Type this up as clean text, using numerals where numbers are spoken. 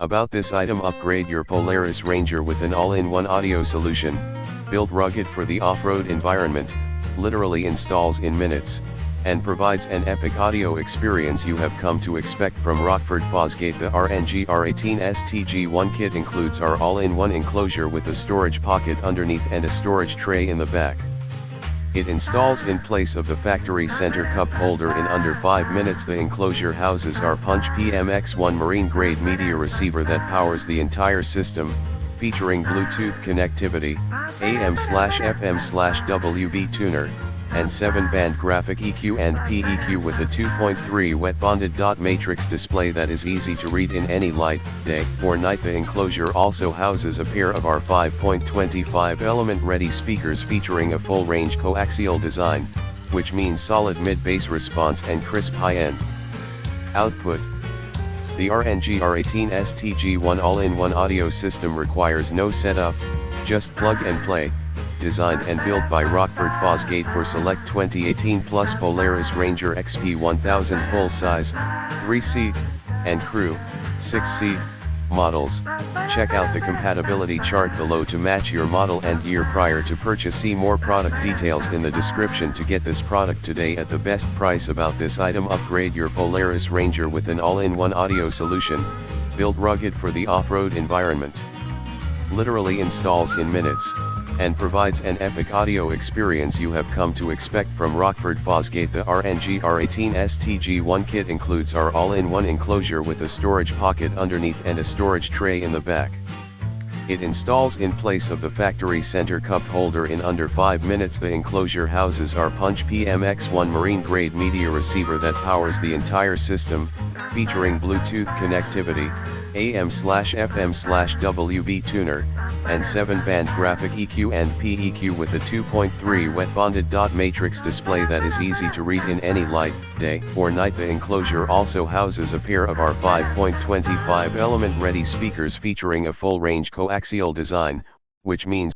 About this item: upgrade your Polaris Ranger with an all-in-one audio solution, built rugged for the off-road environment, literally installs in minutes, and provides an epic audio experience you have come to expect from Rockford Fosgate. The RNGR18-STG1 kit includes our all-in-one enclosure with a storage pocket underneath and a storage tray in the back. It installs in place of the factory center cup holder in under 5 minutes. The enclosure houses our Punch PMX-1 marine-grade media receiver that powers the entire system, featuring Bluetooth connectivity, AM/FM/WB tuner, and 7-band graphic EQ and PEQ with a 2.3 wet bonded dot matrix display that is easy to read in any light, day, or night. The enclosure also houses a pair of our 5.25 element ready speakers featuring a full range coaxial design, which means solid mid-bass response and crisp high-end output. The RNGR18-STG1 all-in-one audio system requires no setup, just plug and play. Designed and built by Rockford Fosgate for select 2018 plus Polaris Ranger XP 1000 full-size, 3C, and Crew, 6C, models. Check out the compatibility chart below to match your model and year prior to purchase. See more product details in the description to get this product today at the best price. About this item: upgrade your Polaris Ranger with an all-in-one audio solution, built rugged for the off-road environment. Literally installs in minutes, and provides an epic audio experience you have come to expect from Rockford Fosgate. The RNGR18-STG1 kit includes our all-in-one enclosure with a storage pocket underneath and a storage tray in the back. It installs in place of the factory center cup holder in under 5 minutes. The enclosure houses our Punch PMX-1 marine-grade media receiver that powers the entire system, featuring Bluetooth connectivity, AM/FM/WB tuner, and 7-band graphic EQ and PEQ with a 2.3 wet bonded dot matrix display that is easy to read in any light, day, or night. The enclosure also houses a pair of our 5.25 element ready speakers featuring a full range coaxial design, which means